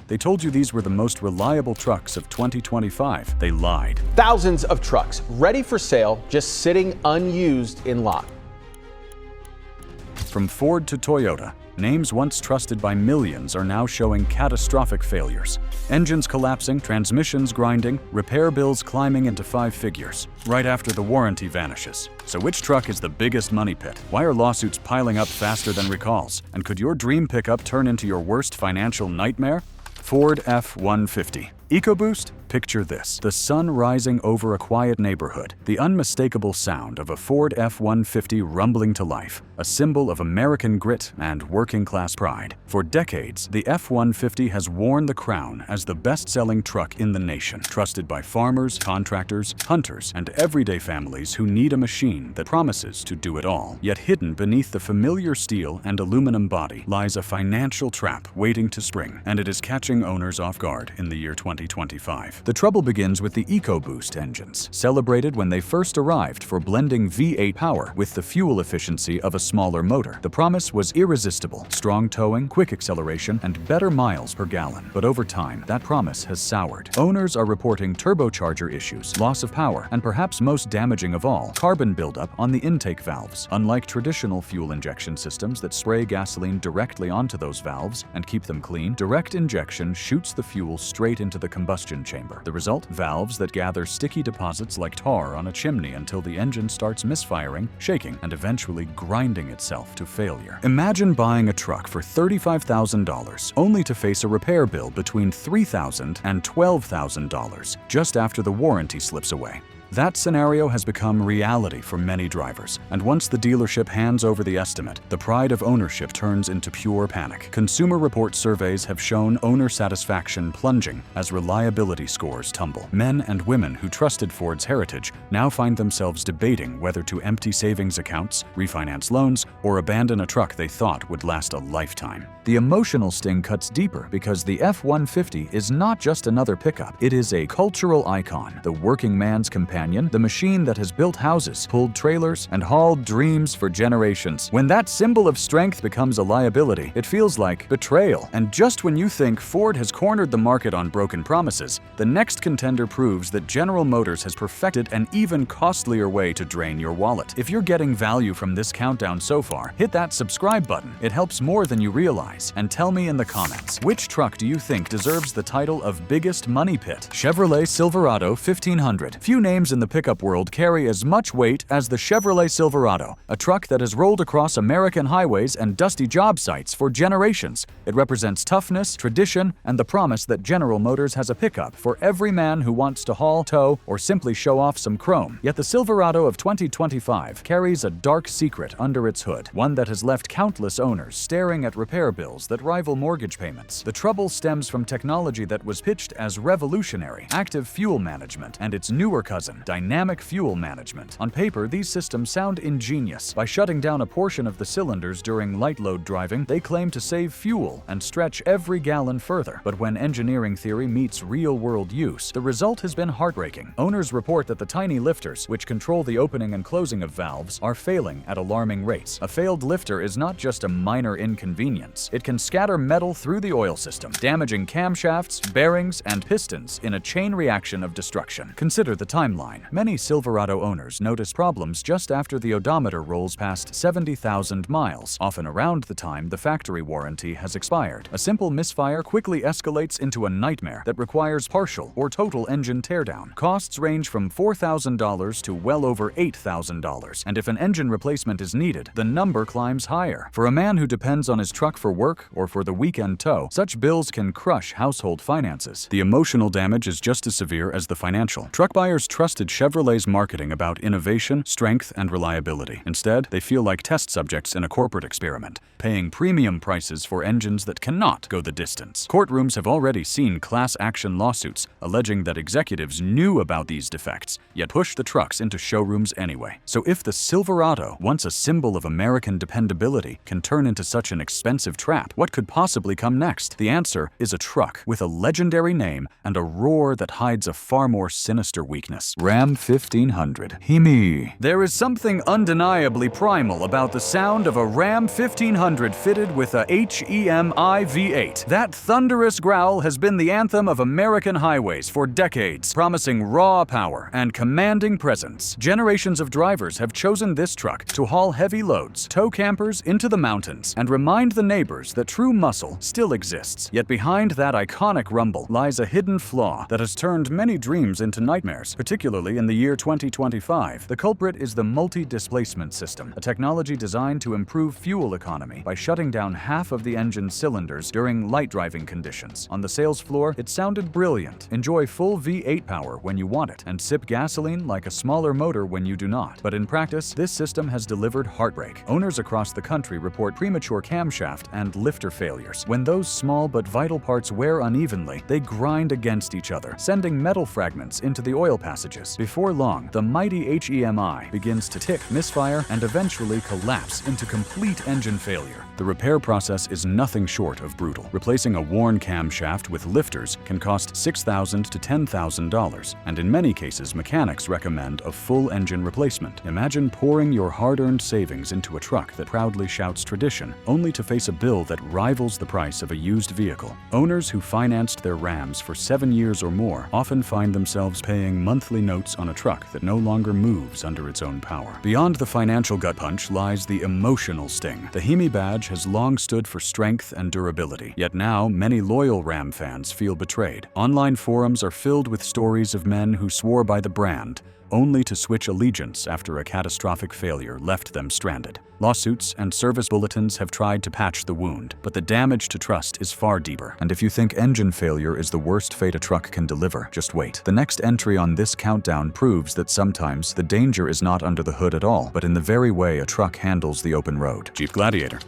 They told you these were the most reliable trucks of 2025. They lied. Thousands of trucks ready for sale, just sitting unused in lot. From Ford to Toyota, names once trusted by millions are now showing catastrophic failures. Engines collapsing, transmissions grinding, repair bills climbing into 5 figures, right after the warranty vanishes. So which truck is the biggest money pit? Why are lawsuits piling up faster than recalls? And could your dream pickup turn into your worst financial nightmare? Ford F-150. EcoBoost? Picture this: the sun rising over a quiet neighborhood, the unmistakable sound of a Ford F-150 rumbling to life, a symbol of American grit and working-class pride. For decades, the F-150 has worn the crown as the best-selling truck in the nation, trusted by farmers, contractors, hunters, and everyday families who need a machine that promises to do it all. Yet hidden beneath the familiar steel and aluminum body lies a financial trap waiting to spring, and it is catching owners off guard in the year 2025. The trouble begins with the EcoBoost engines, celebrated when they first arrived for blending V8 power with the fuel efficiency of a smaller motor. The promise was irresistible: strong towing, quick acceleration, and better miles per gallon. But over time, that promise has soured. Owners are reporting turbocharger issues, loss of power, and perhaps most damaging of all, carbon buildup on the intake valves. Unlike traditional fuel injection systems that spray gasoline directly onto those valves and keep them clean, direct injection shoots the fuel straight into the combustion chamber. The result? Valves that gather sticky deposits like tar on a chimney until the engine starts misfiring, shaking, and eventually grinding itself to failure. Imagine buying a truck for $35,000 only to face a repair bill between $3,000 and $12,000 just after the warranty slips away. That scenario has become reality for many drivers, and once the dealership hands over the estimate, the pride of ownership turns into pure panic. Consumer Report surveys have shown owner satisfaction plunging as reliability scores tumble. Men and women who trusted Ford's heritage now find themselves debating whether to empty savings accounts, refinance loans, or abandon a truck they thought would last a lifetime. The emotional sting cuts deeper because the F-150 is not just another pickup. It is a cultural icon, the working man's companion, the machine that has built houses, pulled trailers, and hauled dreams for generations. When that symbol of strength becomes a liability, it feels like betrayal. And just when you think Ford has cornered the market on broken promises, the next contender proves that General Motors has perfected an even costlier way to drain your wallet. If you're getting value from this countdown so far, hit that subscribe button. It helps more than you realize. And tell me in the comments, which truck do you think deserves the title of biggest money pit? Chevrolet Silverado 1500. Few names in the pickup world carry as much weight as the Chevrolet Silverado, a truck that has rolled across American highways and dusty job sites for generations. It represents toughness, tradition, and the promise that General Motors has a pickup for every man who wants to haul, tow, or simply show off some chrome. Yet the Silverado of 2025 carries a dark secret under its hood, one that has left countless owners staring at repair bills that rival mortgage payments. The trouble stems from technology that was pitched as revolutionary: active fuel management, and its newer cousin, dynamic fuel management. On paper, these systems sound ingenious. By shutting down a portion of the cylinders during light load driving, they claim to save fuel and stretch every gallon further. But when engineering theory meets real-world use, the result has been heartbreaking. Owners report that the tiny lifters, which control the opening and closing of valves, are failing at alarming rates. A failed lifter is not just a minor inconvenience. It can scatter metal through the oil system, damaging camshafts, bearings, and pistons in a chain reaction of destruction. Consider the timeline. Many Silverado owners notice problems just after the odometer rolls past 70,000 miles, often around the time the factory warranty has expired. A simple misfire quickly escalates into a nightmare that requires partial or total engine teardown. Costs range from $4,000 to well over $8,000, and if an engine replacement is needed, the number climbs higher. For a man who depends on his truck for work or for the weekend tow, such bills can crush household finances. The emotional damage is just as severe as the financial. Truck buyers trusted Chevrolet's marketing about innovation, strength, and reliability. Instead, they feel like test subjects in a corporate experiment, paying premium prices for engines that cannot go the distance. Courtrooms have already seen class action lawsuits alleging that executives knew about these defects, yet pushed the trucks into showrooms anyway. So if the Silverado, once a symbol of American dependability, can turn into such an expensive trap, what could possibly come next? The answer is a truck with a legendary name and a roar that hides a far more sinister weakness: Ram 1500 Hemi. There is something undeniably primal about the sound of a Ram 1500 fitted with a HEMI V8. That thunderous growl has been the anthem of American highways for decades, promising raw power and commanding presence. Generations of drivers have chosen this truck to haul heavy loads, tow campers into the mountains, and remind the neighbors that true muscle still exists. Yet behind that iconic rumble lies a hidden flaw that has turned many dreams into nightmares, particularly in the year 2025. The culprit is the multi-displacement system, a technology designed to improve fuel economy by shutting down half of the engine's cylinders during light driving conditions. On the sales floor, it sounded brilliant. Enjoy full V8 power when you want it, and sip gasoline like a smaller motor when you do not. But in practice, this system has delivered heartbreak. Owners across the country report premature camshaft and lifter failures. When those small but vital parts wear unevenly, they grind against each other, sending metal fragments into the oil passages. Before long, the mighty HEMI begins to tick, misfire, and eventually collapse into complete engine failure. The repair process is nothing short of brutal. Replacing a worn camshaft with lifters can cost $6,000 to $10,000, and in many cases, mechanics recommend a full engine replacement. Imagine pouring your hard-earned savings into a truck that proudly shouts tradition, only to face a bill that rivals the price of a used vehicle. Owners who financed their Rams for 7 years or more often find themselves paying monthly notes on a truck that no longer moves under its own power. Beyond the financial gut punch lies the emotional sting. The Hemi badge has long stood for strength and durability, yet now many loyal Ram fans feel betrayed. Online forums are filled with stories of men who swore by the brand, only to switch allegiance after a catastrophic failure left them stranded. Lawsuits and service bulletins have tried to patch the wound, but the damage to trust is far deeper. And if you think engine failure is the worst fate a truck can deliver, just wait. The next entry on this countdown proves that sometimes the danger is not under the hood at all, but in the very way a truck handles the open road. Jeep Gladiator.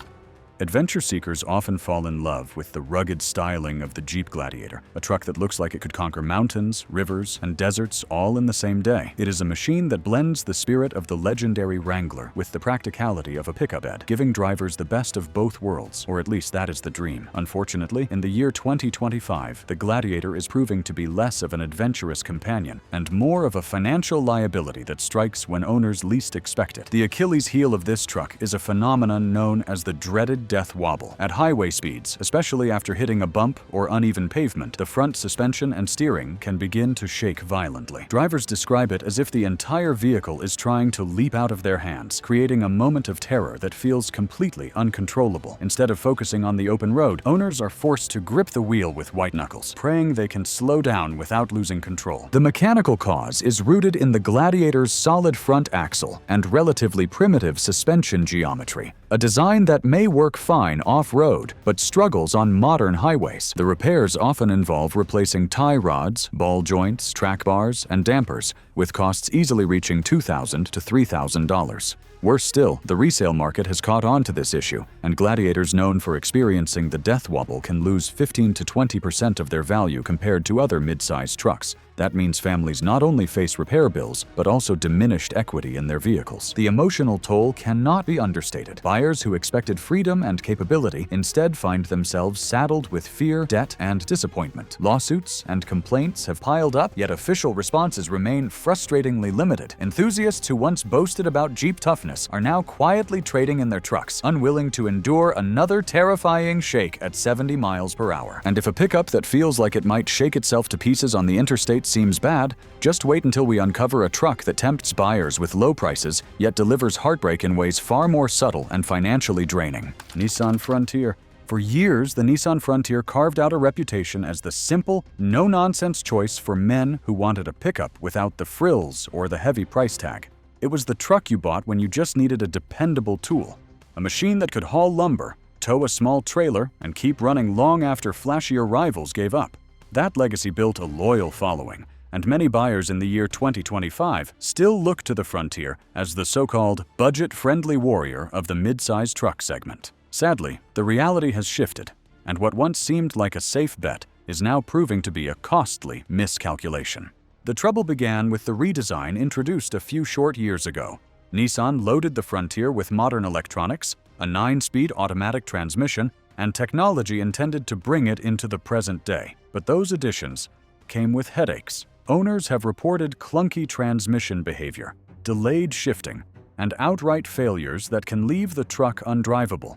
Adventure seekers often fall in love with the rugged styling of the Jeep Gladiator, a truck that looks like it could conquer mountains, rivers, and deserts all in the same day. It is a machine that blends the spirit of the legendary Wrangler with the practicality of a pickup bed, giving drivers the best of both worlds, or at least that is the dream. Unfortunately, in the year 2025, the Gladiator is proving to be less of an adventurous companion and more of a financial liability that strikes when owners least expect it. The Achilles heel of this truck is a phenomenon known as the dreaded death wobble. At highway speeds, especially after hitting a bump or uneven pavement, the front suspension and steering can begin to shake violently. Drivers describe it as if the entire vehicle is trying to leap out of their hands, creating a moment of terror that feels completely uncontrollable. Instead of focusing on the open road, owners are forced to grip the wheel with white knuckles, praying they can slow down without losing control. The mechanical cause is rooted in the Gladiator's solid front axle and relatively primitive suspension geometry, a design that may work fine off-road, but struggles on modern highways. The repairs often involve replacing tie rods, ball joints, track bars, and dampers, with costs easily reaching $2,000 to $3,000. Worse still, the resale market has caught on to this issue, and Gladiators known for experiencing the death wobble can lose 15 to 20% of their value compared to other mid-sized trucks. That means families not only face repair bills, but also diminished equity in their vehicles. The emotional toll cannot be understated. Buyers who expected freedom and capability instead find themselves saddled with fear, debt, and disappointment. Lawsuits and complaints have piled up, yet official responses remain frustratingly limited. Enthusiasts who once boasted about Jeep toughness are now quietly trading in their trucks, unwilling to endure another terrifying shake at 70 miles per hour. And if a pickup that feels like it might shake itself to pieces on the interstate seems bad, just wait until we uncover a truck that tempts buyers with low prices, yet delivers heartbreak in ways far more subtle and financially draining. Nissan Frontier. For years, the Nissan Frontier carved out a reputation as the simple, no-nonsense choice for men who wanted a pickup without the frills or the heavy price tag. It was the truck you bought when you just needed a dependable tool, a machine that could haul lumber, tow a small trailer, and keep running long after flashier rivals gave up. That legacy built a loyal following, and many buyers in the year 2025 still look to the Frontier as the so-called budget-friendly warrior of the mid-size truck segment. Sadly, the reality has shifted, and what once seemed like a safe bet is now proving to be a costly miscalculation. The trouble began with the redesign introduced a few short years ago. Nissan loaded the Frontier with modern electronics, a 9-speed automatic transmission, and technology intended to bring it into the present day. But those additions came with headaches. owners have reported clunky transmission behavior, delayed shifting, and outright failures that can leave the truck undrivable.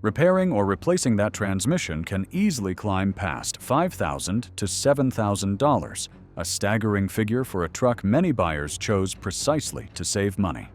Repairing or replacing that transmission can easily climb past $5,000 to $7,000, a staggering figure for a truck many buyers chose precisely to save money.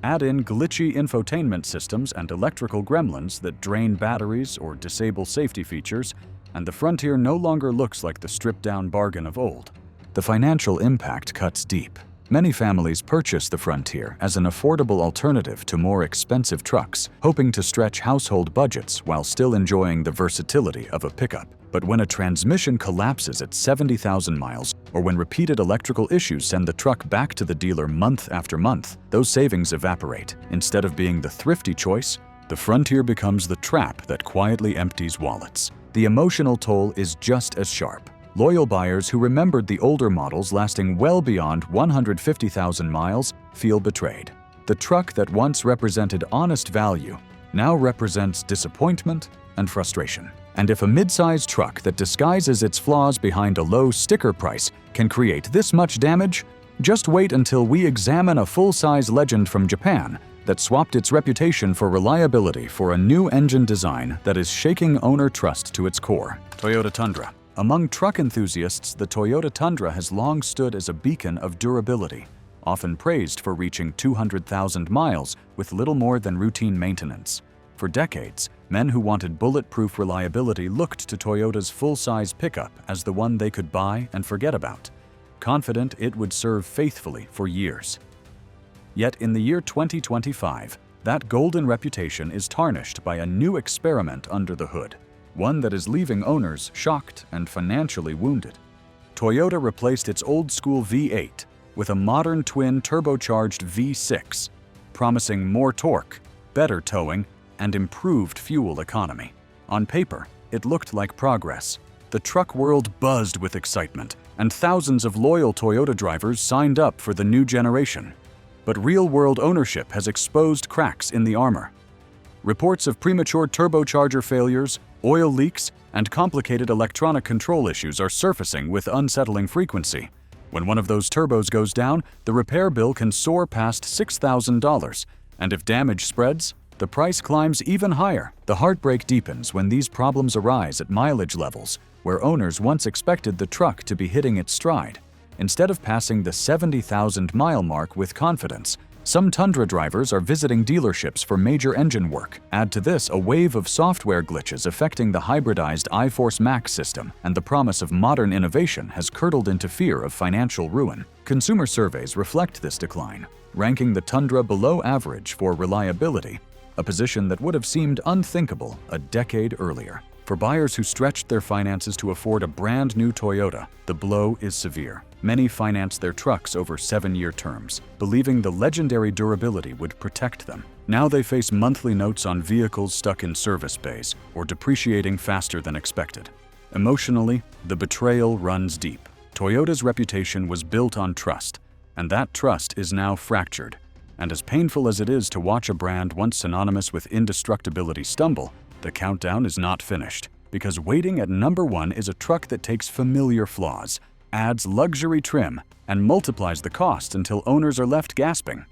Add in glitchy infotainment systems and electrical gremlins that drain batteries or disable safety features, and the Frontier no longer looks like the stripped-down bargain of old. The financial impact cuts deep. Many families purchase the Frontier as an affordable alternative to more expensive trucks, hoping to stretch household budgets while still enjoying the versatility of a pickup. But when a transmission collapses at 70,000 miles, or when repeated electrical issues send the truck back to the dealer month after month, those savings evaporate. Instead of being the thrifty choice, the Frontier becomes the trap that quietly empties wallets. The emotional toll is just as sharp. Loyal buyers who remembered the older models lasting well beyond 150,000 miles feel betrayed. The truck that once represented honest value now represents disappointment and frustration. And if a mid-size truck that disguises its flaws behind a low sticker price can create this much damage, just wait until we examine a full-size legend from Japan that swapped its reputation for reliability for a new engine design that is shaking owner trust to its core. Toyota Tundra. Among truck enthusiasts, the Toyota Tundra has long stood as a beacon of durability, often praised for reaching 200,000 miles with little more than routine maintenance. For decades, men who wanted bulletproof reliability looked to Toyota's full-size pickup as the one they could buy and forget about, confident it would serve faithfully for years. Yet in the year 2025, that golden reputation is tarnished by a new experiment under the hood, one that is leaving owners shocked and financially wounded. Toyota replaced its old-school V8 with a modern twin turbocharged V6, promising more torque, better towing, and improved fuel economy. On paper, it looked like progress. The truck world buzzed with excitement, and thousands of loyal Toyota drivers signed up for the new generation. But real-world ownership has exposed cracks in the armor. Reports of premature turbocharger failures, oil leaks, and complicated electronic control issues are surfacing with unsettling frequency. When one of those turbos goes down, the repair bill can soar past $6,000, and if damage spreads, the price climbs even higher. The heartbreak deepens when these problems arise at mileage levels, where owners once expected the truck to be hitting its stride. Instead of passing the 70,000-mile mark with confidence, some Tundra drivers are visiting dealerships for major engine work. Add to this a wave of software glitches affecting the hybridized iForce Max system, and the promise of modern innovation has curdled into fear of financial ruin. Consumer surveys reflect this decline, ranking the Tundra below average for reliability, a position that would have seemed unthinkable a decade earlier. For buyers who stretched their finances to afford a brand new Toyota, the blow is severe. Many financed their trucks over 7-year terms, believing the legendary durability would protect them. Now they face monthly notes on vehicles stuck in service bays or depreciating faster than expected. Emotionally, the betrayal runs deep. Toyota's reputation was built on trust, and that trust is now fractured. And as painful as it is to watch a brand once synonymous with indestructibility stumble, the countdown is not finished, because waiting at number 1 is a truck that takes familiar flaws, adds luxury trim, and multiplies the cost until owners are left gasping.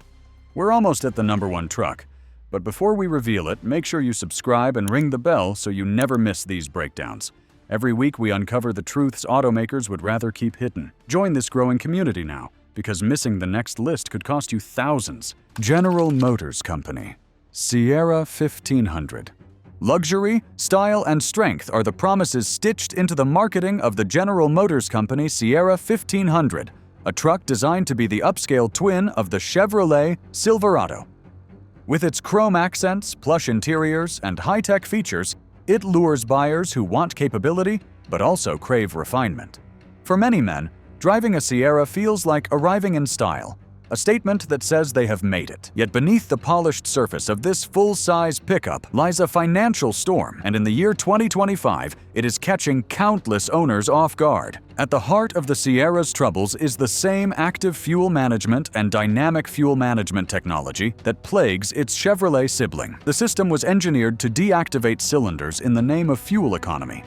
We're almost at the number 1 truck, but before we reveal it, make sure you subscribe and ring the bell so you never miss these breakdowns. Every week we uncover the truths automakers would rather keep hidden. Join this growing community now, because missing the next list could cost you thousands. General Motors Company. Sierra 1500. Luxury, style, and strength are the promises stitched into the marketing of the General Motors Company Sierra 1500, a truck designed to be the upscale twin of the Chevrolet Silverado. With its chrome accents, plush interiors, and high-tech features, it lures buyers who want capability but also crave refinement. For many men, driving a Sierra feels like arriving in style, a statement that says they have made it. Yet beneath the polished surface of this full-size pickup lies a financial storm, and in the year 2025, it is catching countless owners off guard. At the heart of the Sierra's troubles is the same active fuel management and dynamic fuel management technology that plagues its Chevrolet sibling. The system was engineered to deactivate cylinders in the name of fuel economy.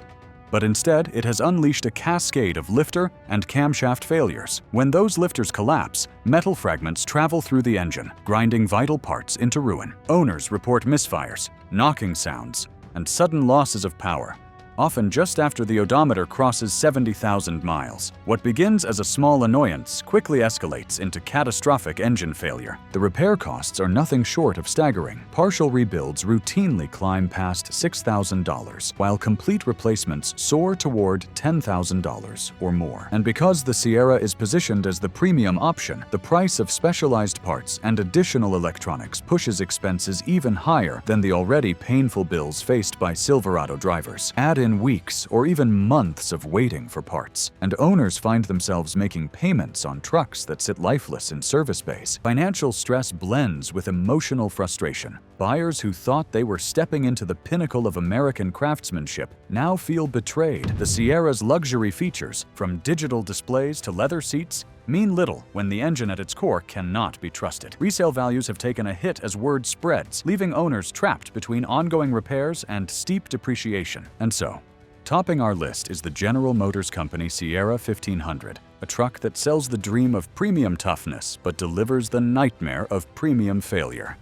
But instead, it has unleashed a cascade of lifter and camshaft failures. When those lifters collapse, metal fragments travel through the engine, grinding vital parts into ruin. Owners report misfires, knocking sounds, and sudden losses of power, often just after the odometer crosses 70,000 miles. What begins as a small annoyance quickly escalates into catastrophic engine failure. The repair costs are nothing short of staggering. Partial rebuilds routinely climb past $6,000, while complete replacements soar toward $10,000 or more. And because the Sierra is positioned as the premium option, the price of specialized parts and additional electronics pushes expenses even higher than the already painful bills faced by Silverado drivers. Add in weeks or even months of waiting for parts, and owners find themselves making payments on trucks that sit lifeless in service bays. Financial stress blends with emotional frustration. Buyers who thought they were stepping into the pinnacle of American craftsmanship now feel betrayed. The Sierra's luxury features, from digital displays to leather seats, mean little when the engine at its core cannot be trusted. Resale values have taken a hit as word spreads, leaving owners trapped between ongoing repairs and steep depreciation. And so, topping our list is the General Motors Company Sierra 1500, a truck that sells the dream of premium toughness but delivers the nightmare of premium failure.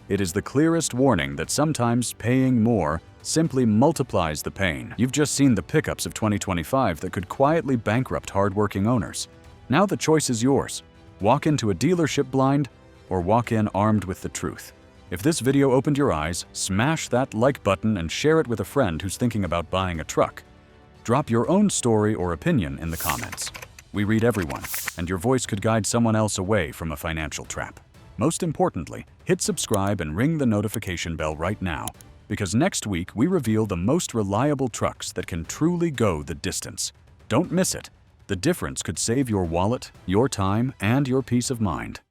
It is the clearest warning that sometimes paying more simply multiplies the pain. You've just seen the pickups of 2025 that could quietly bankrupt hardworking owners. Now the choice is yours. Walk into a dealership blind or walk in armed with the truth. If this video opened your eyes, smash that like button and share it with a friend who's thinking about buying a truck. Drop your own story or opinion in the comments. We read everyone, and your voice could guide someone else away from a financial trap. Most importantly, hit subscribe and ring the notification bell right now, because next week we reveal the most reliable trucks that can truly go the distance. Don't miss it. The difference could save your wallet, your time, and your peace of mind.